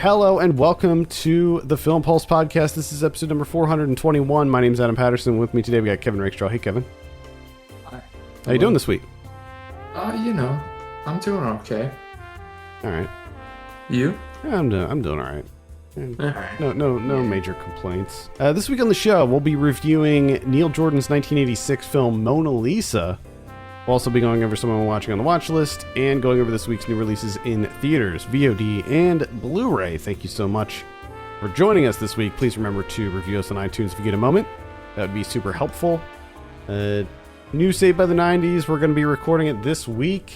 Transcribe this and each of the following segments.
Hello and welcome to the Film Pulse podcast. This is episode number 421. My name is Adam Patterson. With me today we got Kevin Rakestraw. Hey, Kevin. Hi. How you doing this week? I'm doing okay. All right. You? Yeah, I'm doing all right. Alright. No major complaints. This week on the show, we'll be reviewing Neil Jordan's 1986 film Mona Lisa. We'll also be going over someone we're watching on the watch list and going over this week's new releases in theaters, VOD, and Blu-ray. Thank you so much for joining us this week. Please remember to review us on iTunes if you get a moment. That would be super helpful. New Saved by the 90s, we're going to be recording it this week.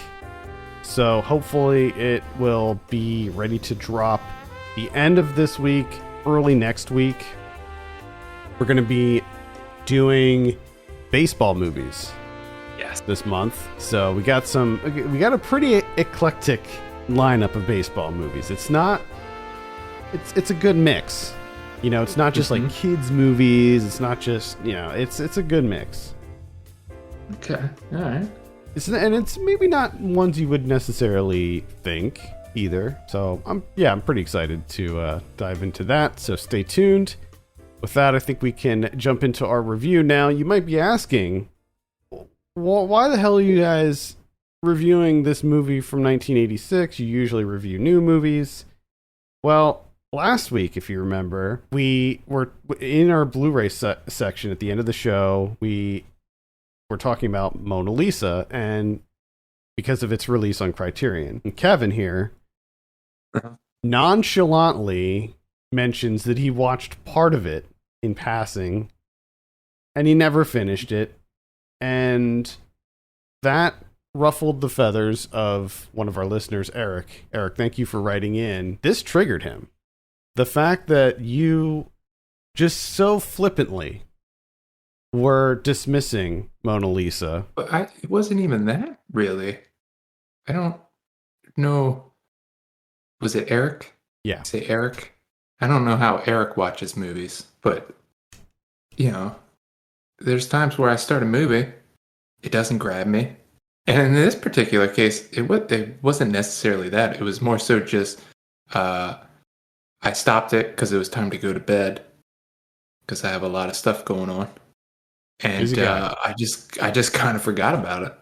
So hopefully it will be ready to drop the end of this week, early next week. We're going to be doing baseball movies. Yes. This month. So we got a pretty eclectic lineup of baseball movies. It's a good mix. You know, it's not just like kids movies. It's not just, it's a good mix. Okay. All right. It's maybe not ones you would necessarily think either. So I'm pretty excited to dive into that. So stay tuned. With that, I think we can jump into our review now. You might be asking, well, why the hell are you guys reviewing this movie from 1986? You usually review new movies. Well, last week, if you remember, we were in our Blu-ray section at the end of the show. We were talking about Mona Lisa, and because of its release on Criterion. And Kevin here nonchalantly mentions that he watched part of it in passing, and he never finished it. And that ruffled the feathers of one of our listeners, Eric. Eric, thank you for writing in. This triggered him. The fact that you just so flippantly were dismissing Mona Lisa. But it wasn't even that, really. I don't know. Was it Eric? Yeah. Say Eric? I don't know how Eric watches movies, but, there's times where I start a movie, it doesn't grab me. And in this particular case, it wasn't necessarily that. It was more so just I stopped it because it was time to go to bed because I have a lot of stuff going on. And I just kind of forgot about it.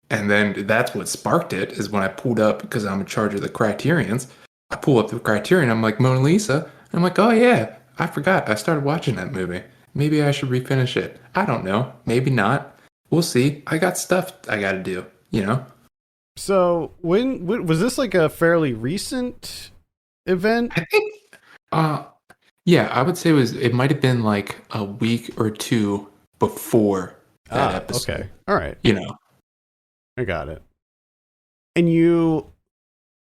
And then that's what sparked it, is when I pulled up, because I'm in charge of the Criterions. I pull up the Criterion, I'm like, Mona Lisa. And I'm like, oh yeah, I forgot. I started watching that movie. Maybe I should refinish it. I don't know. Maybe not. We'll see. I got stuff I got to do, So when was this, like a fairly recent event? I think, yeah, I would say it might have been like a week or two before that episode. Okay. All right. I got it. And you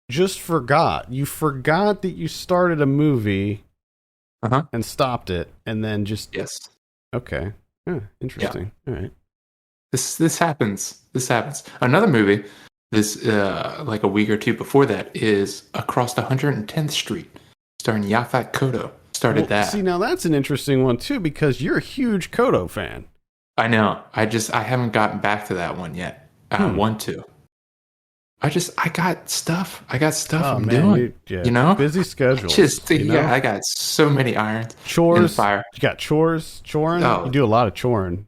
just forgot. You forgot that you started a movie and stopped it, and then just... Yes. Okay. Interesting. Yeah. All right. This happens. Another movie, like a week or two before that, is Across 110th Street, starring Yaphet Kotto. Started that. See, now that's an interesting one, too, because you're a huge Kotto fan. I know. I haven't gotten back to that one yet. I want to. I got stuff. I'm doing. Busy schedule. I got so many irons. Chores. In the fire. You got chores. Choring. Oh. You do a lot of choring.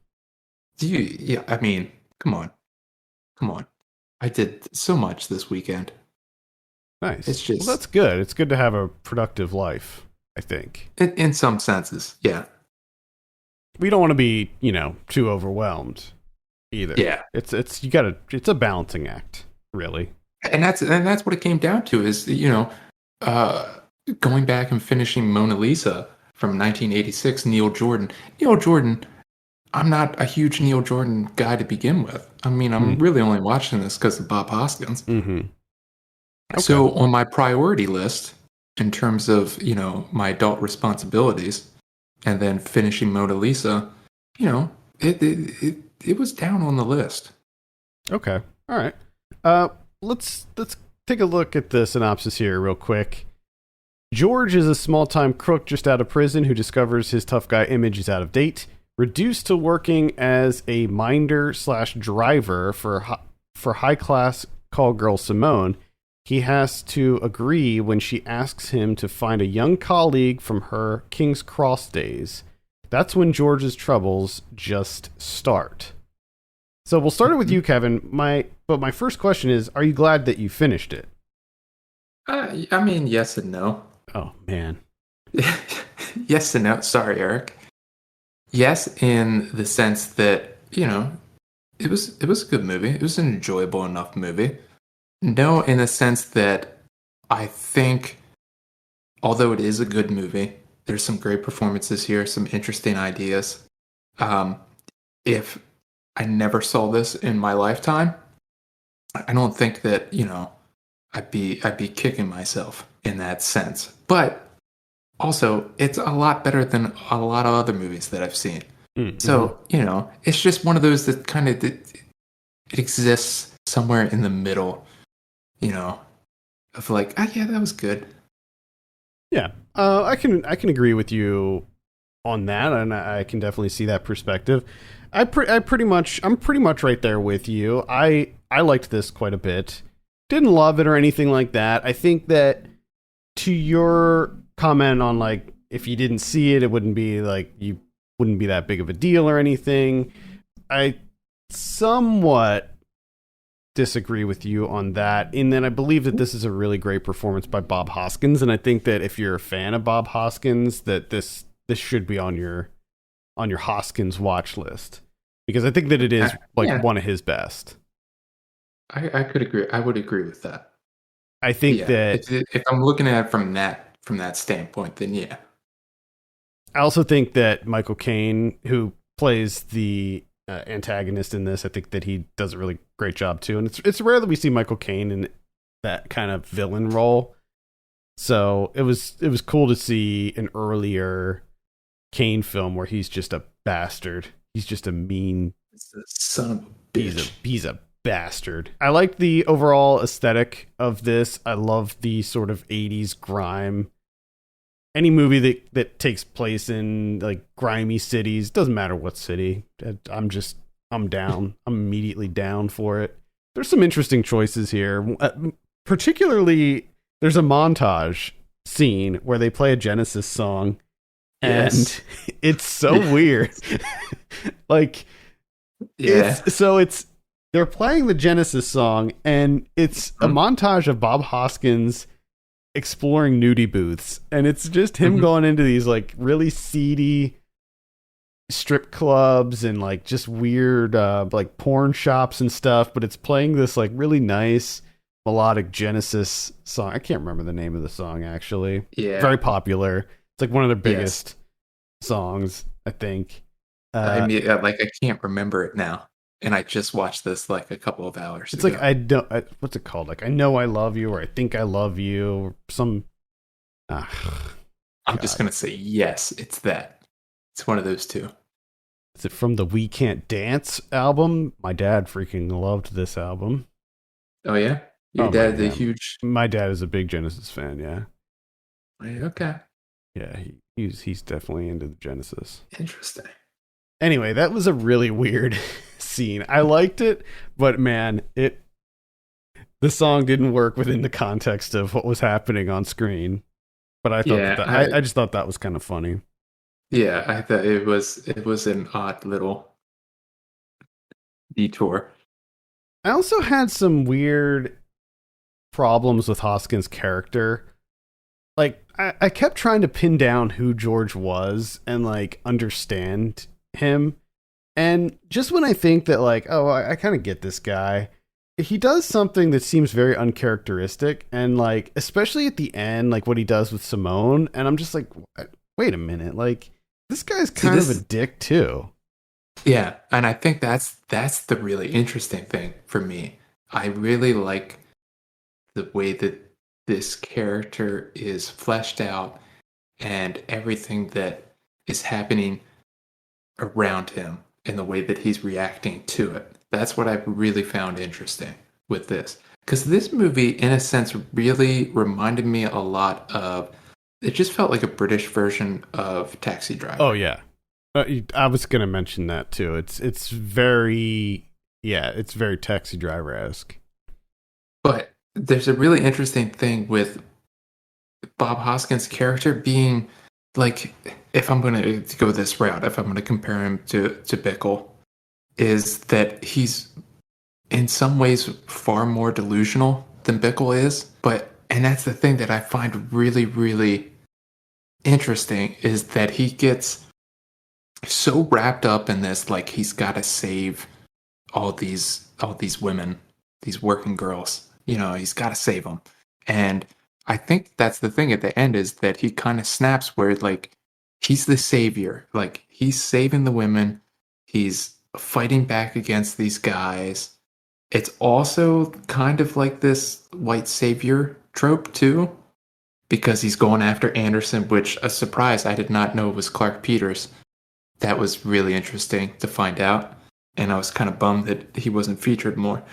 I mean, come on. I did so much this weekend. Nice. It's just. Well, that's good. It's good to have a productive life, I think. In some senses, yeah. We don't want to be, too overwhelmed either. Yeah. It's a balancing act. Really, and that's what it came down to, is going back and finishing Mona Lisa from 1986. Neil Jordan, I'm not a huge Neil Jordan guy to begin with. I mean, I'm really only watching this because of Bob Hoskins. Okay. So on my priority list, in terms of my adult responsibilities, and then finishing Mona Lisa, it was down on the list. Okay, all right. Let's take a look at the synopsis here real quick. George is a small-time crook just out of prison who discovers his tough guy image is out of date. Reduced to working as a minder/driver for high-class call girl Simone, he has to agree when she asks him to find a young colleague from her King's Cross days. That's when George's troubles just start. So we'll start it with you, Kevin. But my first question is, are you glad that you finished it? I mean, yes and no. Oh, man. Yes and no. Sorry, Eric. Yes, in the sense that, it was a good movie. It was an enjoyable enough movie. No, in the sense that I think, although it is a good movie, there's some great performances here, some interesting ideas. If I never saw this in my lifetime, I don't think that, I'd be kicking myself in that sense. But also, it's a lot better than a lot of other movies that I've seen. Mm-hmm. So, it's just one of those that kind of it exists somewhere in the middle, of like, yeah, that was good. Yeah, I can agree with you on that, and I can definitely see that perspective. I'm pretty much right there with you. I liked this quite a bit. Didn't love it or anything like that. I think that to your comment on like if you didn't see it, it wouldn't be like you wouldn't be that big of a deal or anything. I somewhat disagree with you on that, in that I believe that this is a really great performance by Bob Hoskins, and I think that if you're a fan of Bob Hoskins, that this should be on your Hoskins watch list, because I think that it is one of his best. I could agree. I would agree with that. I think that if I'm looking at it from that standpoint, then yeah. I also think that Michael Caine, who plays the antagonist in this, I think that he does a really great job too, and it's rare that we see Michael Caine in that kind of villain role. So it was cool to see an earlier Caine film where he's just a bastard. He's just a mean son of a bitch. He's a bastard. I like the overall aesthetic of this. I love the sort of 80s grime. Any movie that takes place in like grimy cities, doesn't matter what city, I'm down. I'm immediately down for it. There's some interesting choices here. Particularly, there's a montage scene where they play a Genesis song, and it's so weird. Like, they're playing the Genesis song, and it's a montage of Bob Hoskins exploring nudie booths, and it's just him going into these like really seedy strip clubs and like just weird like porn shops and stuff, but it's playing this like really nice melodic Genesis song. I can't remember the name of the song actually. Yeah, very popular. It's like one of their biggest songs, I think. I mean, like I can't remember it now, and I just watched this like a couple of hours ago. Like what's it called? Like I Know I Love You, or I Think I Love You, or some. I'm just gonna say yes. It's that. It's one of those two. Is it from the We Can't Dance album? My dad freaking loved this album. Oh yeah, your dad's a huge. My dad is a big Genesis fan. Yeah. Okay. Yeah, he's definitely into the Genesis. Interesting. Anyway, that was a really weird scene. I liked it, but man, the song didn't work within the context of what was happening on screen. But I thought I just thought that was kind of funny. Yeah, I thought it was an odd little detour. I also had some weird problems with Hoskins' character. Like, I kept trying to pin down who George was and like understand him, and just when I think that like, oh, I kind of get this guy, he does something that seems very uncharacteristic, and like especially at the end, like what he does with Simone, and I'm just like, wait a minute, like this guy's kind of a dick too. Yeah, and I think that's the really interesting thing for me. I really like the way that this character is fleshed out and everything that is happening around him and the way that he's reacting to it. That's what I really found interesting with this. Because this movie, in a sense, really reminded me a lot of... It just felt like a British version of Taxi Driver. Oh, yeah. I was going to mention that, too. It's very Taxi Driver-esque. But there's a really interesting thing with Bob Hoskins' character being like, if I'm going to go this route, if I'm going to compare him to Bickle, is that he's in some ways far more delusional than Bickle is. And that's the thing that I find really, really interesting is that he gets so wrapped up in this, like he's got to save all these women, these working girls. He's got to save them. And I think that's the thing at the end is that he kind of snaps where like he's the savior. Like he's saving the women. He's fighting back against these guys. It's also kind of like this white savior trope too, because he's going after Anderson, which a surprise I did not know was Clark Peters. That was really interesting to find out. And I was kind of bummed that he wasn't featured more.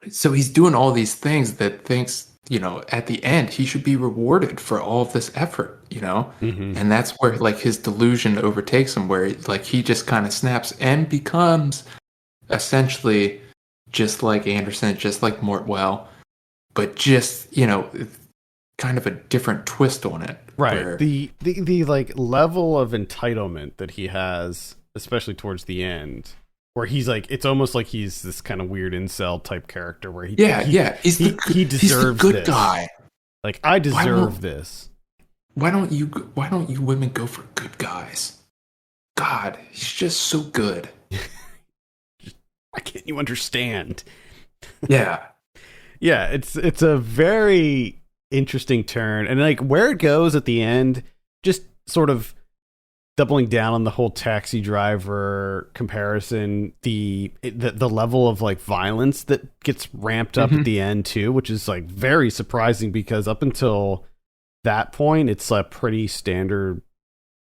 So he's doing all these things that thinks, at the end, he should be rewarded for all of this effort. Mm-hmm. And that's where, like, his delusion overtakes him, where, like, he just kind of snaps and becomes essentially just like Anderson, just like Mortwell, but just, kind of a different twist on it. Right. Where, The like level of entitlement that he has, especially towards the end, where he's like, it's almost like he's this kind of weird incel type character where he he's he the deserves good this. guy. Like, I deserve this. Why don't you women go for good guys? God, he's just so good. Why can't you understand? Yeah. Yeah, it's a very interesting turn, and like where it goes at the end, just sort of doubling down on the whole Taxi Driver comparison, the level of like violence that gets ramped up at the end too, which is like very surprising because up until that point it's a pretty standard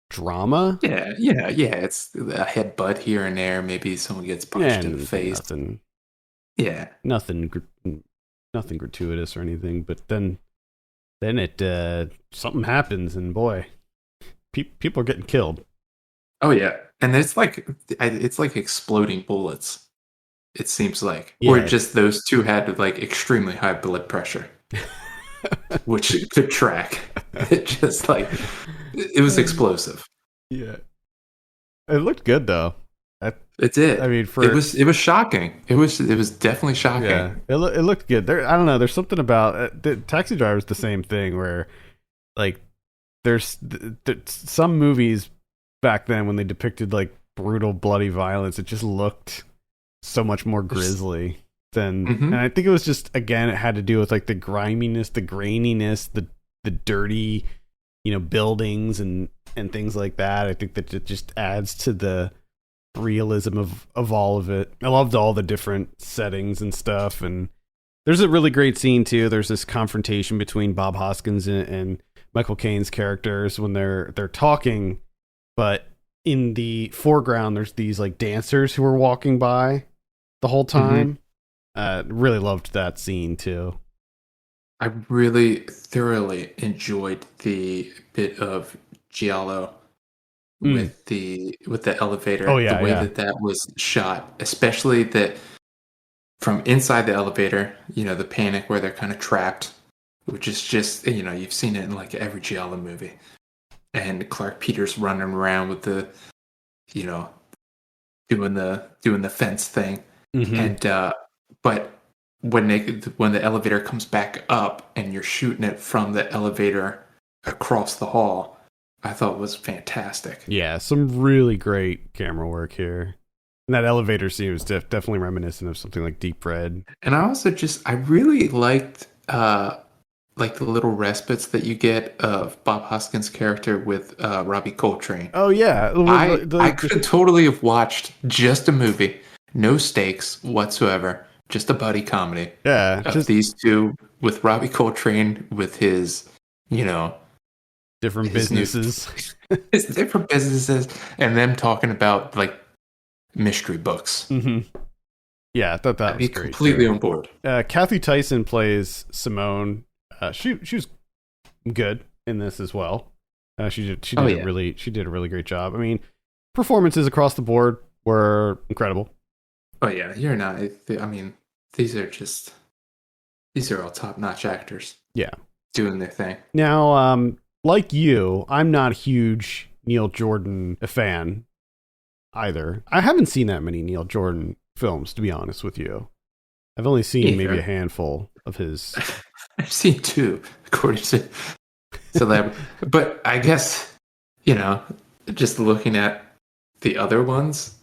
drama. Yeah. It's a headbutt here and there. Maybe someone gets punched in the face. Nothing gratuitous or anything. But then it something happens, and boy, people are getting killed. Oh yeah, and it's like exploding bullets. It seems like, Yeah. or just those two had like extremely high blood pressure, which it could track. It just like it was explosive. Yeah, it looked good though. It did. I mean, it was shocking. It was definitely shocking. Yeah, it looked good. I don't know. There's something about the Taxi Driver is the same thing where, like, there's some movies back then when they depicted like brutal, bloody violence, it just looked so much more grisly than. And I think it was just, again, it had to do with like the griminess, the graininess, the dirty, buildings and things like that. I think that it just adds to the realism of all of it. I loved all the different settings and stuff, and there's a really great scene too. There's this confrontation between Bob Hoskins and Michael Caine's characters when they're talking, but in the foreground there's these like dancers who are walking by the whole time. Really loved that scene too. I really thoroughly enjoyed the bit of giallo with the elevator. Oh yeah, the way that was shot, especially that from inside the elevator, the panic where they're kind of trapped, which is just, you've seen it in like every giallo movie. And Clark Peters running around with the, doing the fence thing. And but when the elevator comes back up and you're shooting it from the elevator across the hall, I thought was fantastic. Yeah, some really great camera work here. And that elevator scene was definitely reminiscent of something like Deep Red. And I really liked like the little respites that you get of Bob Hoskins' character with Robbie Coltrane. Oh yeah, I could totally have watched just a movie, no stakes whatsoever, just a buddy comedy. Yeah, just these two with Robbie Coltrane with his, different businesses. His different businesses, and them talking about like mystery books. Yeah, I thought that was great. Completely on board. Kathy Tyson plays Simone. She was good in this as well. She did a really great job. I mean, performances across the board were incredible. Oh yeah, you're not. I mean, these are just These are all top-notch actors Yeah. doing their thing. Now, like you, I'm not a huge Neil Jordan fan either. I haven't seen that many Neil Jordan films, to be honest with you. I've only seen maybe a handful of his. I've seen 2, according to Celeb. But I guess, just looking at the other ones,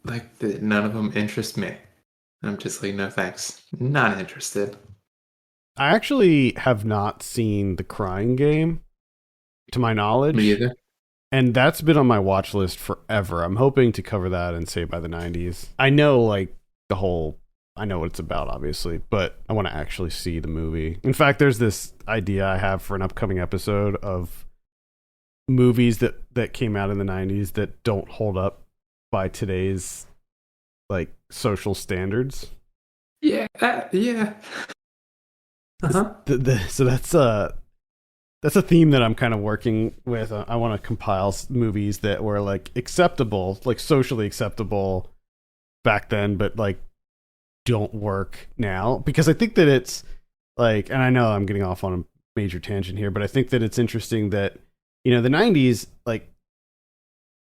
none of them interest me. I'm just like, no thanks. Not interested. I actually have not seen The Crying Game, to my knowledge. Me either. And that's been on my watch list forever. I'm hoping to cover that and Saved by the 90s. I know, I know what it's about, obviously, but I want to actually see the movie. In fact, there's this idea I have for an upcoming episode of movies that came out in the 90s that don't hold up by today's, social standards. Yeah, yeah. Uh-huh. So that's a theme that I'm kind of working with. I want to compile movies that were acceptable, socially acceptable back then, but don't work now, because I think that it's and I know I'm getting off on a major tangent here, but I think that it's interesting that the 90s,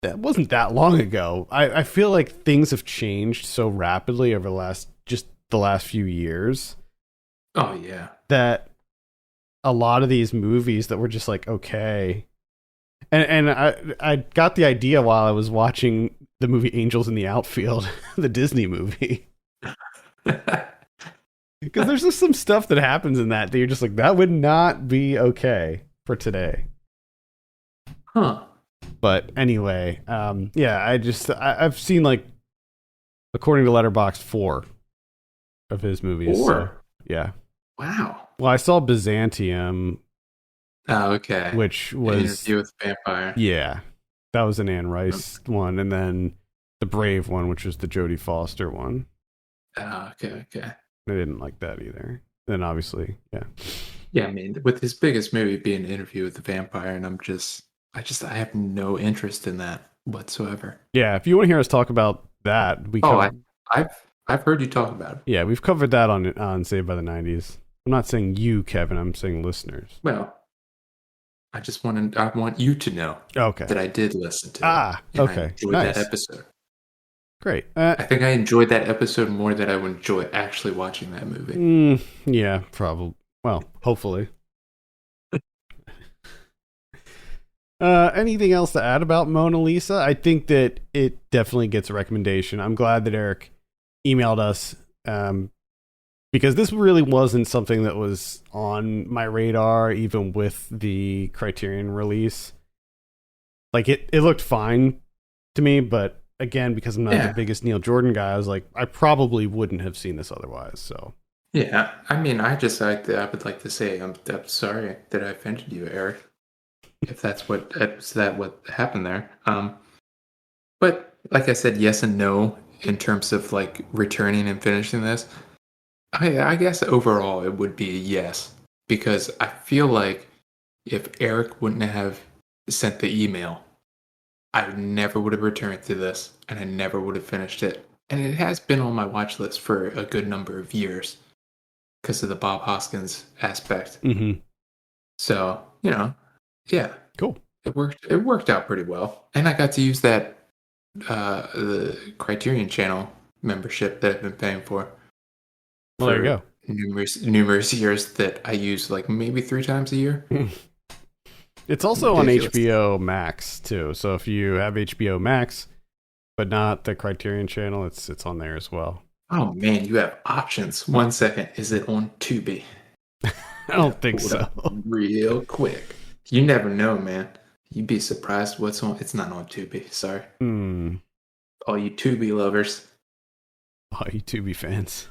that wasn't that long ago. I feel like things have changed so rapidly over the last few years. Oh yeah. That a lot of these movies that were just okay. And I got the idea while I was watching the movie Angels in the Outfield, the Disney movie. Because there's just some stuff that happens in that you're just that would not be okay for today. Huh. But anyway, I've seen according to Letterboxd 4 of his movies. 4? So, yeah. Wow. Well, I saw Byzantium. Oh, okay. Which was Interview with the Vampire. Yeah. That was an Anne Rice one, and then the Brave one, which was the Jodie Foster one. Oh, okay. I didn't like that either. Then obviously, yeah. Yeah, I mean, with his biggest movie being Interview with the Vampire, and I have no interest in that whatsoever. Yeah, if you want to hear us talk about that, I've heard you talk about it. Yeah, we've covered that on Saved by the 90s. I'm not saying you, Kevin. I'm saying listeners. Well, I want you to know that I did listen to it. Okay. I enjoyed Nice. that episode. Great. I think I enjoyed that episode more than I would enjoy actually watching that movie. Yeah, probably. Well, hopefully. Anything else to add about Mona Lisa? I think that it definitely gets a recommendation. I'm glad that Eric emailed us, because this really wasn't something that was on my radar, even with the Criterion release. It looked fine to me, but again, because I'm not the biggest Neil Jordan guy, I was I probably wouldn't have seen this otherwise. So yeah, I mean, I would like to say I'm sorry that I offended you, Eric, if that's what happened there. But like I said, yes and no in terms of returning and finishing this. I guess overall it would be a yes, because I feel like if Eric wouldn't have sent the email, I never would have returned to this, and I never would have finished it. And it has been on my watch list for a good number of years because of the Bob Hoskins aspect. Mm-hmm. So, yeah. Cool. It worked out pretty well. And I got to use that the Criterion Channel membership that I've been paying for. Well, there you go. Numerous years that I use maybe 3 times a year. It's also on HBO Max too. So if you have HBO Max, but not the Criterion Channel, it's on there as well. Oh man, you have options. 1 second, is it on Tubi? I don't think so. Real quick, you never know, man. You'd be surprised what's on. It's not on Tubi. Sorry. All you Tubi lovers. All you Tubi fans.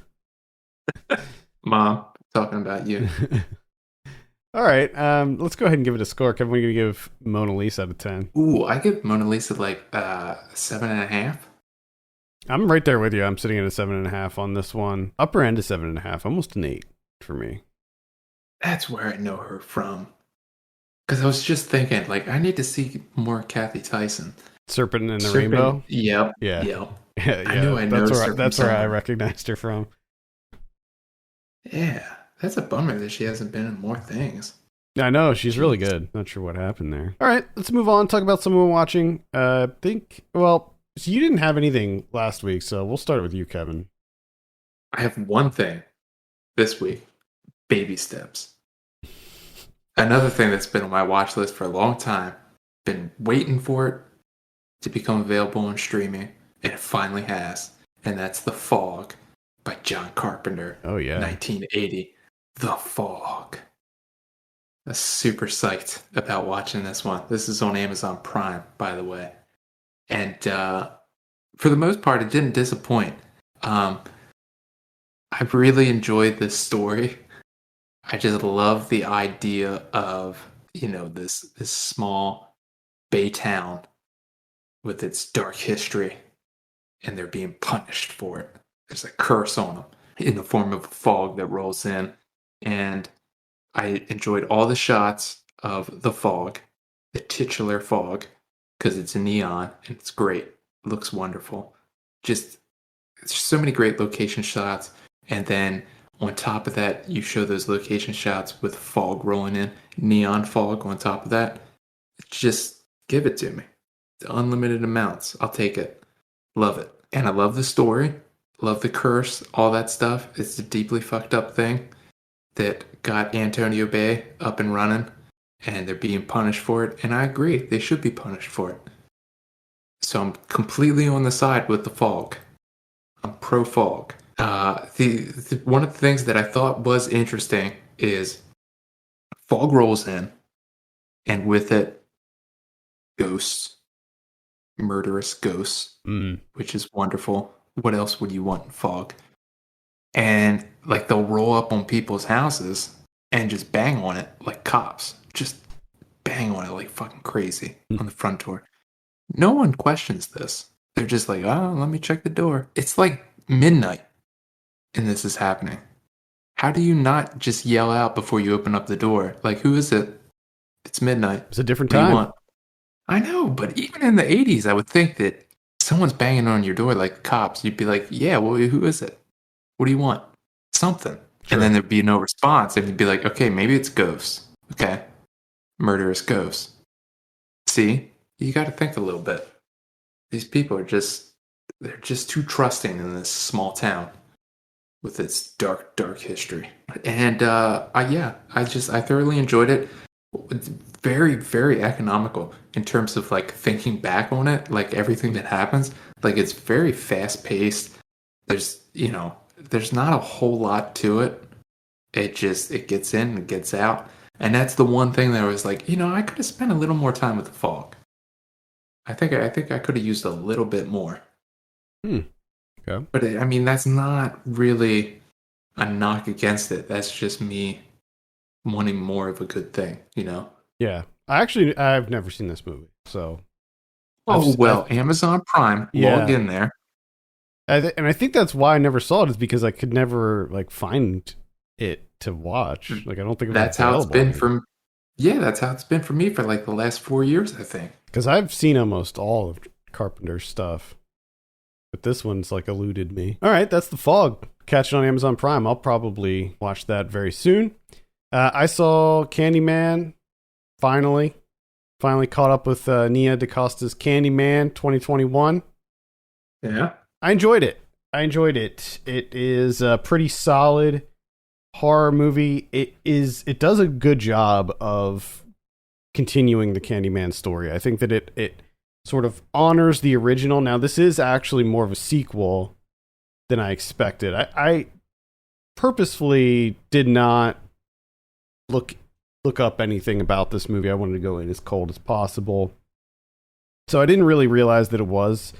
Mom, talking about you. All right, let's go ahead and give it a score. Kevin, we're going to give Mona Lisa out of 10. Ooh, I give Mona Lisa 7.5. I'm right there with you. I'm sitting at a 7.5 on this one. Upper end is 7.5, almost an 8 for me. That's where I know her from. Because I was just thinking, I need to see more Kathy Tyson. Serpent in the Rainbow? Yep. Yeah. Yep. I know. That's where I recognized her from. Yeah. That's a bummer that she hasn't been in more things. I know, she's really Jeez. good. Not sure what happened there. All right, let's move on. Talk about someone watching. So you didn't have anything last week, so we'll start with you, Kevin. I have one thing this week: baby steps. Another thing that's been on my watch list for a long time. Been waiting for it to become available on streaming, and it finally has. And that's The Fog by John Carpenter. Oh, yeah. 1980. The Fog. I'm super psyched about watching this one. This is on Amazon Prime, by the way. And for the most part, it didn't disappoint. I really enjoyed this story. I just love the idea of, this small bay town with its dark history, and they're being punished for it. There's a curse on them in the form of a fog that rolls in. And I enjoyed all the shots of the fog, the titular fog, because it's neon and it's great. It looks wonderful. Just there's so many great location shots. And then on top of that, you show those location shots with fog rolling in, neon fog on top of that. Just give it to me. The unlimited amounts. I'll take it. Love it. And I love the story. Love the curse. All that stuff. It's a deeply fucked up thing that got Antonio Bay up and running. And they're being punished for it. And I agree. They should be punished for it. So I'm completely on the side with the fog. I'm pro fog. One of the things that I thought was interesting is fog rolls in, and with it, ghosts, murderous ghosts, which is wonderful. What else would you want in fog? And like they'll roll up on people's houses and just bang on it like cops. Just bang on it like fucking crazy on the front door. No one questions this. They're just like, oh, let me check the door. It's like midnight and this is happening. How do you not just yell out before you open up the door? Like, who is it? It's midnight. It's a different What do you time. want? I know, but even in the 80s, I would think that someone's banging on your door like cops. You'd be like, yeah, well, who is it? What do you want? Something. Sure. And then there'd be no response. And you'd be like, okay, maybe it's ghosts. Okay. Murderous ghosts. See? You got to think a little bit. These people are they're just too trusting in this small town with its dark, dark history. And I thoroughly enjoyed it. It's very, very economical in terms of like thinking back on it, like everything that happens. Like it's very fast paced. There's not a whole lot to it. It gets in and gets out. And that's the one thing that I was like, I could have spent a little more time with the fog. I think I could have used a little bit more. Okay. But that's not really a knock against it. That's just me wanting more of a good thing, Yeah. I've never seen this movie, so. Amazon Prime, log in there. And I think that's why I never saw it, is because I could never like find it to watch. Like I don't think that's how it's been for. Yeah, that's how it's been for me for like the last 4 years, I think. Because I've seen almost all of Carpenter's stuff, but this one's like eluded me. All right, that's The Fog. Catch it on Amazon Prime. I'll probably watch that very soon. I saw Candyman. Finally caught up with Nia DaCosta's Candyman 2021. Yeah. I enjoyed it. It is a pretty solid horror movie. It does a good job of continuing the Candyman story. I think that it sort of honors the original. Now, this is actually more of a sequel than I expected. I purposefully did not look up anything about this movie. I wanted to go in as cold as possible. So I didn't really realize that it was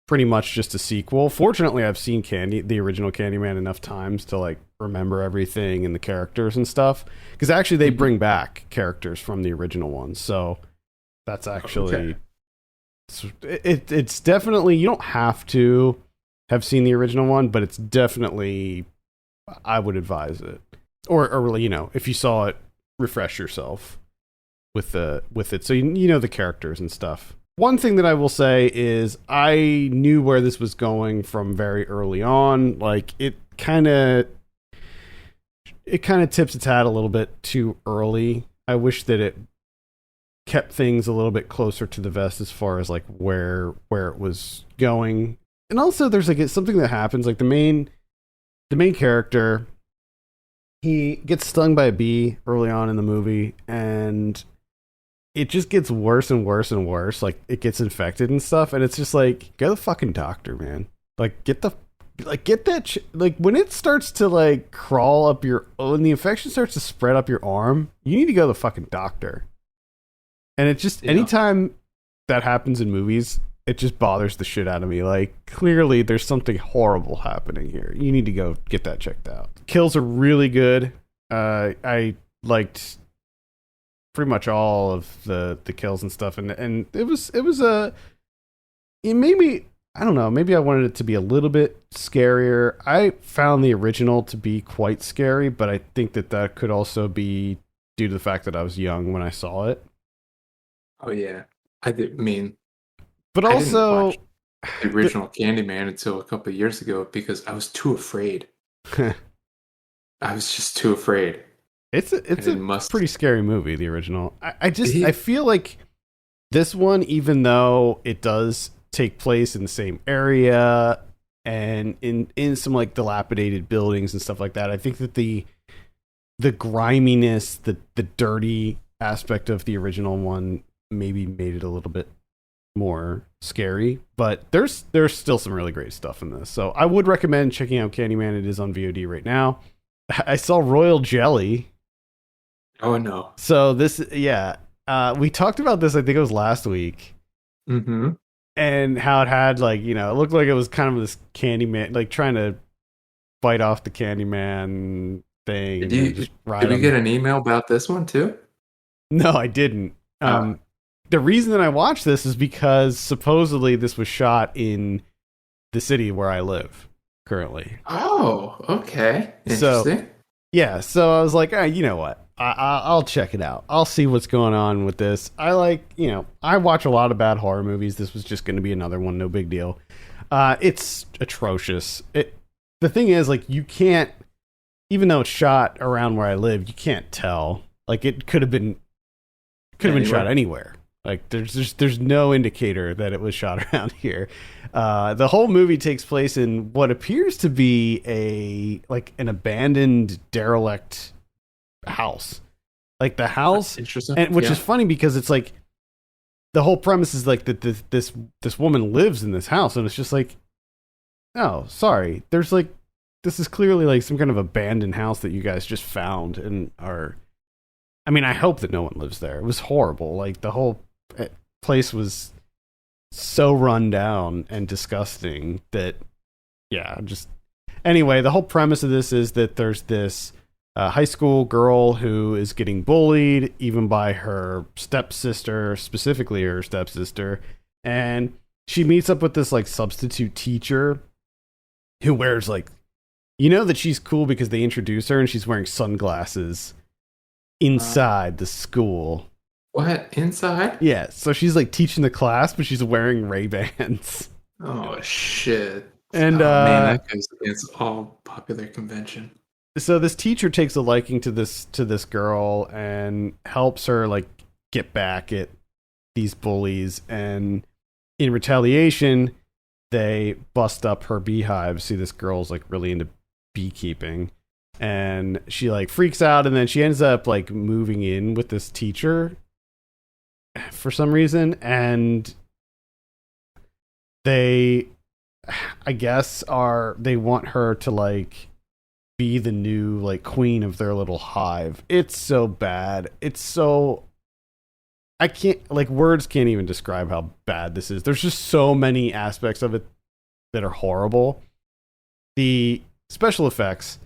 pretty much just a sequel. Fortunately, I've seen the original Candyman enough times to like remember everything and the characters and stuff. Because actually they bring back characters from the original one. So that's actually... Okay. It's definitely... You don't have to have seen the original one, but it's definitely... I would advise it. Or if you saw it, refresh yourself with it. So you know the characters and stuff. One thing that I will say is I knew where this was going from very early on. Like it it kind of tips its hat a little bit too early. I wish that it kept things a little bit closer to the vest as far as like where it was going. And also there's like something that happens, like the main character, he gets stung by a bee early on in the movie, and it just gets worse and worse and worse. Like it gets infected and stuff, and it's just like, go to the fucking doctor, man. Like get that like when it starts to like crawl up when the infection starts to spread up your arm, you need to go to the fucking doctor. And it just, anytime that happens in movies, it just bothers the shit out of me. Like, clearly there's something horrible happening here. You need to go get that checked out. Kills are really good. I liked pretty much all of the kills and stuff, and it made me, I don't know, maybe I wanted it to be a little bit scarier. I found the original to be quite scary, but I think that could also be due to the fact that I was young when I saw it. Oh yeah, mean, but I also didn't watch the original Candyman until a couple of years ago because I was too afraid. I was just too afraid. It's a pretty scary movie, the original. I feel like this one, even though it does take place in the same area and in some like dilapidated buildings and stuff like that, I think that the griminess, the dirty aspect of the original one maybe made it a little bit more scary, but there's still some really great stuff in this. So I would recommend checking out Candyman. It is on VOD right now. I saw Royal Jelly. Oh no. So this, we talked about this, I think it was last week. Mm-hmm. And how it had like, it looked like it was kind of this Candyman, like trying to fight off the Candyman thing. Did we get an email about this one too? No, I didn't. The reason that I watched this is because supposedly this was shot in the city where I live currently. Oh, okay. Interesting. So I was like, you know what? I'll check it out. I'll see what's going on with this. I watch a lot of bad horror movies. This was just going to be another one. No big deal. It's atrocious. The thing is, like, you can't, even though it's shot around where I live, you can't tell. Like, it could have been shot anywhere. Like there's no indicator that it was shot around here. The whole movie takes place in what appears to be an abandoned, derelict house. Like the house, interesting, which is funny because it's like the whole premise is like that this woman lives in this house, and it's just like, oh, sorry, there's like, this is clearly like some kind of abandoned house that you guys just found and are. I mean, I hope that no one lives there. It was horrible. Like the whole place was so run down and disgusting that, anyway, the whole premise of this is that there's this high school girl who is getting bullied even by her stepsister, specifically her stepsister, and she meets up with this like substitute teacher who wears like, that she's cool because they introduce her and she's wearing sunglasses inside the school. What? Inside? Yeah, so she's like teaching the class, but she's wearing Ray-Bans. Oh shit. And man, that goes against all popular convention. So this teacher takes a liking to this girl and helps her like get back at these bullies, and in retaliation they bust up her beehive. See, this girl's like really into beekeeping, and she like freaks out, and then she ends up like moving in with this teacher for some reason, and they, I guess, they want her to like be the new like queen of their little hive. It's so bad. It's so, I can't, like, words can't even describe how bad this is. There's just so many aspects of it that are horrible. The special effects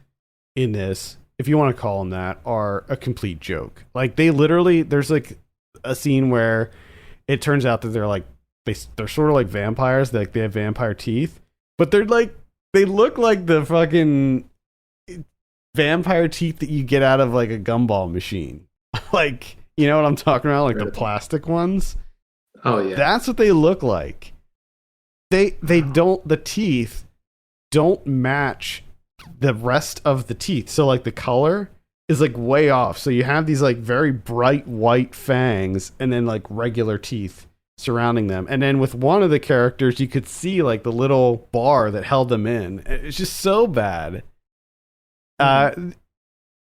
in this, if you want to call them that, are a complete joke. Like, they literally, there's like a scene where it turns out that they're like, they're sort of like vampires. Like, they have vampire teeth, but they're like, they look like the fucking vampire teeth that you get out of like a gumball machine. Like, you know what I'm talking about? Like the plastic ones. Oh yeah. That's what they look like. They don't, the teeth don't match the rest of the teeth. So like the color is like way off. So you have these like very bright white fangs and then like regular teeth surrounding them. And then with one of the characters, you could see like the little bar that held them in. It's just so bad.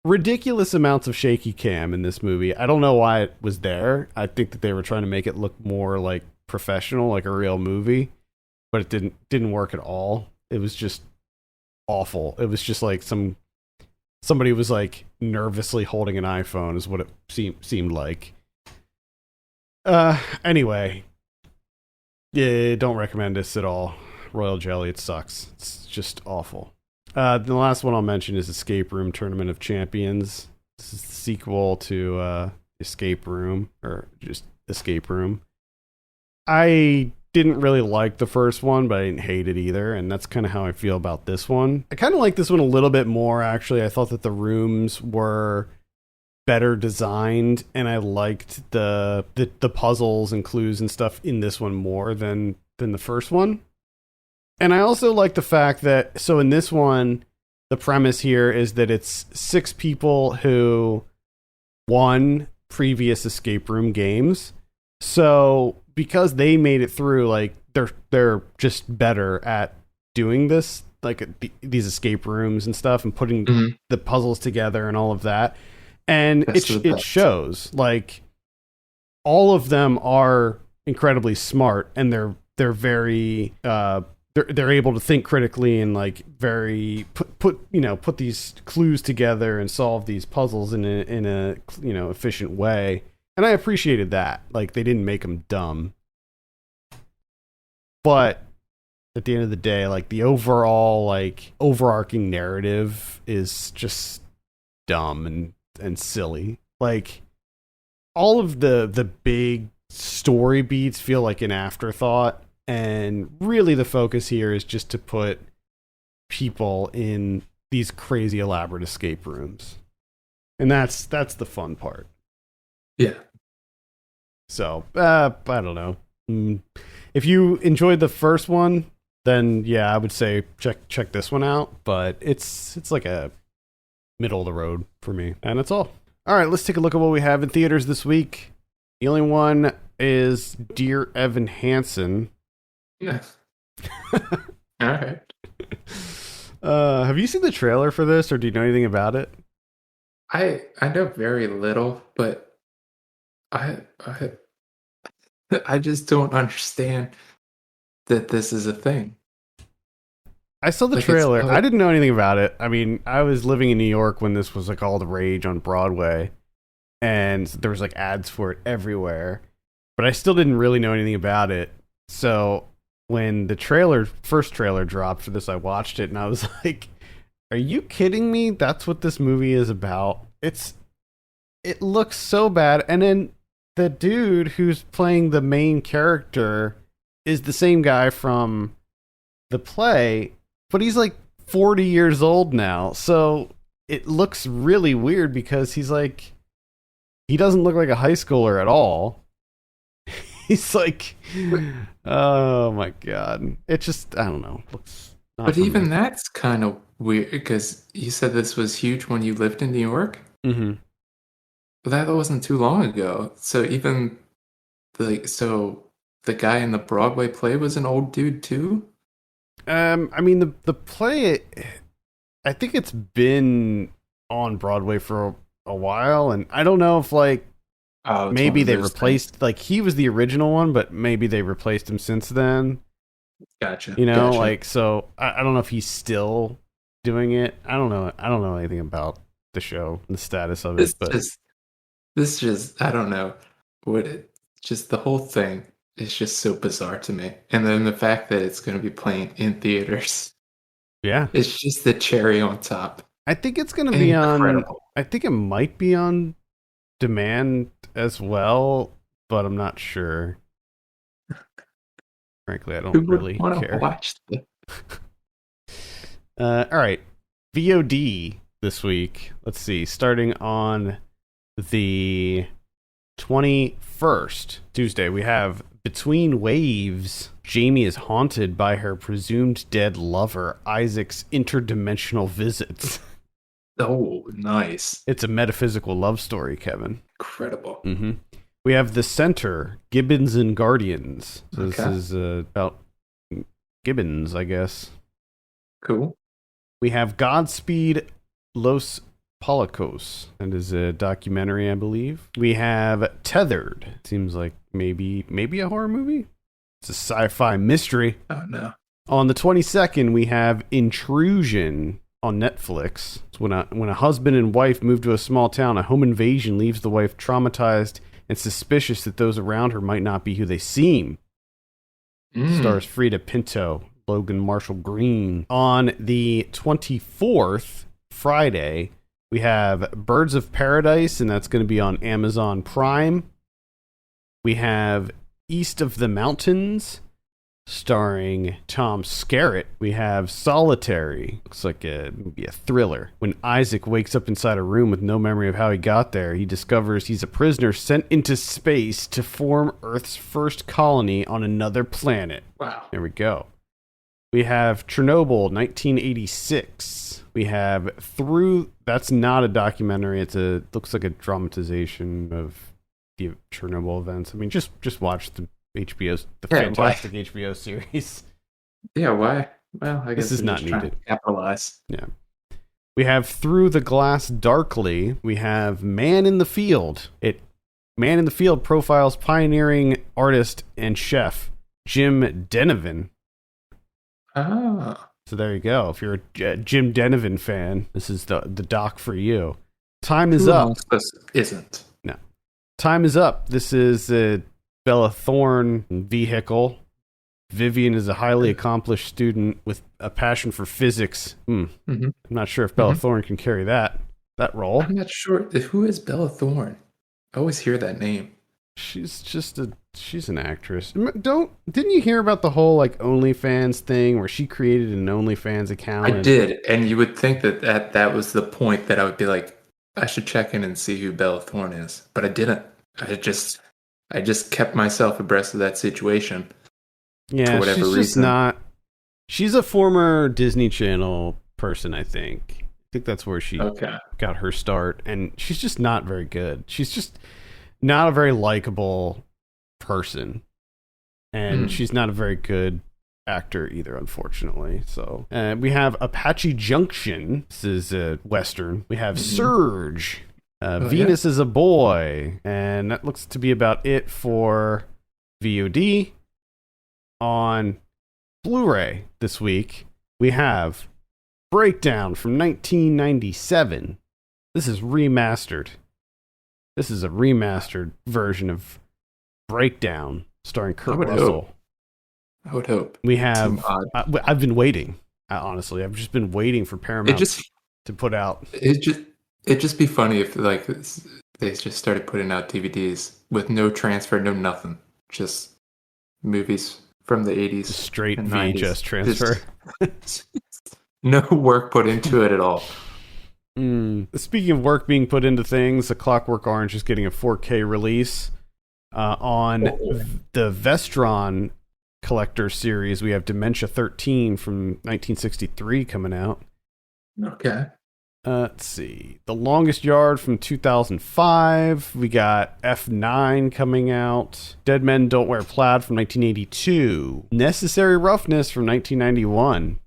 Ridiculous amounts of shaky cam in this movie. I don't know why it was there. I think that they were trying to make it look more like professional, like a real movie, but it didn't work at all. It was just awful. It was just like somebody was like nervously holding an iPhone is what it seemed like. Anyway, yeah, don't recommend this at all. Royal Jelly, it sucks. It's just awful. The last one I'll mention is Escape Room Tournament of Champions. This is the sequel to Escape Room, or just Escape Room. I didn't really like the first one, but I didn't hate it either, and that's kind of how I feel about this one. I kind of like this one a little bit more, actually. I thought that the rooms were better designed, and I liked the puzzles and clues and stuff in this one more than the first one. And I also like the fact that, so in this one, the premise here is that it's 6 people who won previous escape room games. So because they made it through, like they're just better at doing this, like these escape rooms and stuff, and putting the puzzles together and all of that. And it shows, like, all of them are incredibly smart, and they're very they're able to think critically and like very put these clues together and solve these puzzles in a efficient way. And I appreciated that. Like, they didn't make them dumb. But at the end of the day, like, the overall, like, overarching narrative is just dumb and silly. Like, all of the big story beats feel like an afterthought. And really the focus here is just to put people in these crazy elaborate escape rooms. And that's the fun part. Yeah. So, I don't know. If you enjoyed the first one, then yeah, I would say check this one out. But it's like a middle of the road for me. And that's all. All right, let's take a look at what we have in theaters this week. The only one is Dear Evan Hansen. Yeah. All right. Have you seen the trailer for this, or do you know anything about it? I know very little, but I just don't understand that this is a thing. I saw the trailer. I didn't know anything about it. I mean, I was living in New York when this was like all the rage on Broadway, and there was like ads for it everywhere, but I still didn't really know anything about it. So when the first trailer dropped for this, I watched it and I was like, are you kidding me? That's what this movie is about. It looks so bad. And then the dude who's playing the main character is the same guy from the play, but he's like 40 years old now. So it looks really weird because he doesn't look like a high schooler at all. He's like, oh my God. It just, I don't know. Looks not but even me. That's kind of weird because you said this was huge when you lived in New York. Mm-hmm. But that wasn't too long ago. So even the guy in the Broadway play was an old dude too? I mean, the play, I think it's been on Broadway for a while, and I don't know if like, maybe they replaced, like, he was the original one, but maybe they replaced him since then. Gotcha. Gotcha. Like, so I don't know if he's still doing it. I don't know anything about the show and the status of it. But this just, I don't know. Just the whole thing is just so bizarre to me. And then the fact that it's going to be playing in theaters. Yeah. It's just the cherry on top. I think it's going to be I think it might be on demand as well, but I'm not sure. Frankly, I don't really care. Watch the... All right, VOD this week. Let's see, starting on the 21st, Tuesday, we have Between Waves, Jamie is haunted by her presumed dead lover, Isaac's interdimensional visits. Oh, nice. It's a metaphysical love story, Kevin. Incredible. Mm-hmm. We have The Center, Gibbons and Guardians. So This is about Gibbons, I guess. Cool. We have Godspeed Los Policos. That is a documentary, I believe. We have Tethered. Seems like maybe a horror movie. It's a sci-fi mystery. Oh, no. On the 22nd, we have Intrusion on Netflix. It's when a husband and wife move to a small town, a home invasion leaves the wife traumatized and suspicious that those around her might not be who they seem. Stars Frida Pinto, Logan Marshall Green. On the 24th, Friday, we have Birds of Paradise, and that's going to be on Amazon Prime. We have East of the Mountains, starring Tom Skerritt. We have Solitary. Looks like maybe a thriller. When Isaac wakes up inside a room with no memory of how he got there, he discovers he's a prisoner sent into space to form Earth's first colony on another planet. Wow. There we go. We have Chernobyl, 1986. We have that's not a documentary. Looks like a dramatization of the Chernobyl events. I mean, just watch the fantastic HBO series. Yeah, why? Well, I guess this is not needed. Capitalize. Yeah. We have Through the Glass Darkly. We have Man in the Field. Man in the Field profiles pioneering artist and chef Jim Denovan. Ah. So there you go. If you're a Jim Denovan fan, this is the doc for you. Time is up. Isn't. No. Time is up. This is a Bella Thorne vehicle. Vivian is a highly accomplished student with a passion for physics. Mm-hmm. I'm not sure if Bella Thorne can carry that role. I'm not sure. Who is Bella Thorne? I always hear that name. She's an actress. Didn't you hear about the whole like OnlyFans thing where she created an OnlyFans account? I did, and you would think that was the point that I would be like, I should check in and see who Bella Thorne is, but I didn't. I just kept myself abreast of that situation. Yeah, for whatever she's reason. Just not. She's a former Disney Channel person, I think. I think that's where she got her start, and she's just not very good. She's just not a very likable person, and she's not a very good actor either, unfortunately. So we have Apache Junction. This is a Western. We have Surge. Venus is a Boy, and that looks to be about it for VOD. On Blu-ray this week, we have Breakdown from 1997. This is remastered. This is a remastered version of Breakdown starring Kurt Russell. I would hope. We have... I've been waiting, honestly. I've just been waiting for Paramount to put out... It'd just be funny if like they just started putting out DVDs with no transfer, no nothing. Just movies from the 80s. Straight VHS transfer. No work put into it at all. Speaking of work being put into things, A Clockwork Orange is getting a 4K release. On the Vestron Collector series, we have Dementia 13 from 1963 coming out. Okay. Let's see. The Longest Yard from 2005. We got F9 coming out. Dead Men Don't Wear Plaid from 1982. Necessary Roughness from 1991.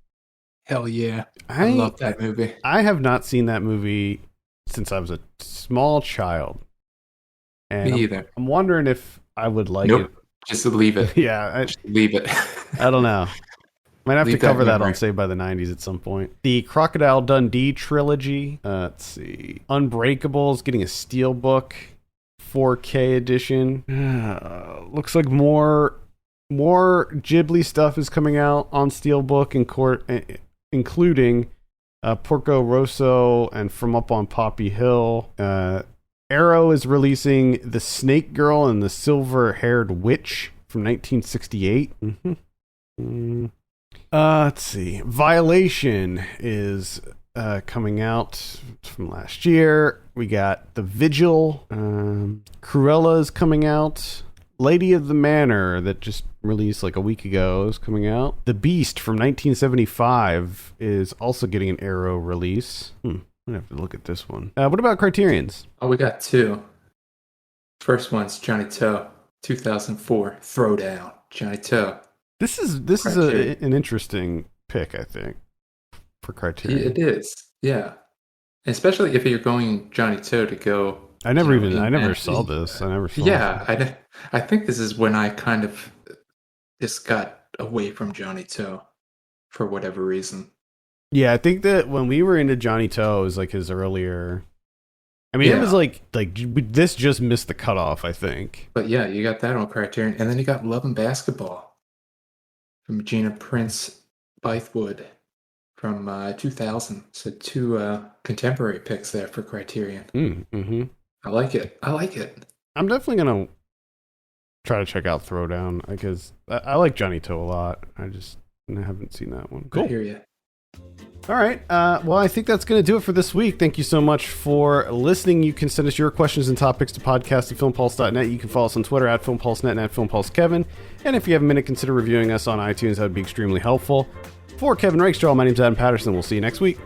Hell yeah. I love that movie. I have not seen that movie since I was a small child. And Me either. I'm wondering if I would like it. Just leave it. Yeah. Just leave it. I don't know. Might have to cover that on Saved by the 90s at some point. The Crocodile Dundee trilogy. Let's see. Unbreakable is getting a Steelbook 4K edition. Looks like more Ghibli stuff is coming out on Steelbook, including Porco Rosso and From Up on Poppy Hill. Arrow is releasing The Snake Girl and the Silver-Haired Witch from 1968. Let's see. Violation is coming out from last year. We got The Vigil. Cruella is coming out. Lady of the Manor that just released like a week ago is coming out. The Beast from 1975 is also getting an Arrow release. I'm gonna have to look at this one. What about Criterion's? Oh, we got two. First one's Johnny Toe, 2004 Throwdown. Johnny Toe. This is an interesting pick, I think, for Criterion. It is, yeah. Especially if you're going Johnny Toe to go. I never saw this. Yeah, I think this is when I kind of just got away from Johnny Toe for whatever reason. Yeah, I think that when we were into Johnny Toe, it was like his earlier. I mean, It was like this just missed the cutoff, I think. But yeah, you got that on Criterion, and then you got Love and Basketball from Gina Prince Bythewood from 2000. So two contemporary picks there for Criterion. Mm-hmm. I like it. I'm definitely gonna try to check out Throwdown because I like Johnny Toe a lot. I haven't seen that one. Cool. I hear you. All right. Well, I think that's going to do it for this week. Thank you so much for listening. You can send us your questions and topics to podcast@filmpulse.net. You can follow us on Twitter @filmpulsenet and @filmpulsekevin. And if you have a minute, consider reviewing us on iTunes. That would be extremely helpful. For Kevin Rakestraw, my name's Adam Patterson. We'll see you next week.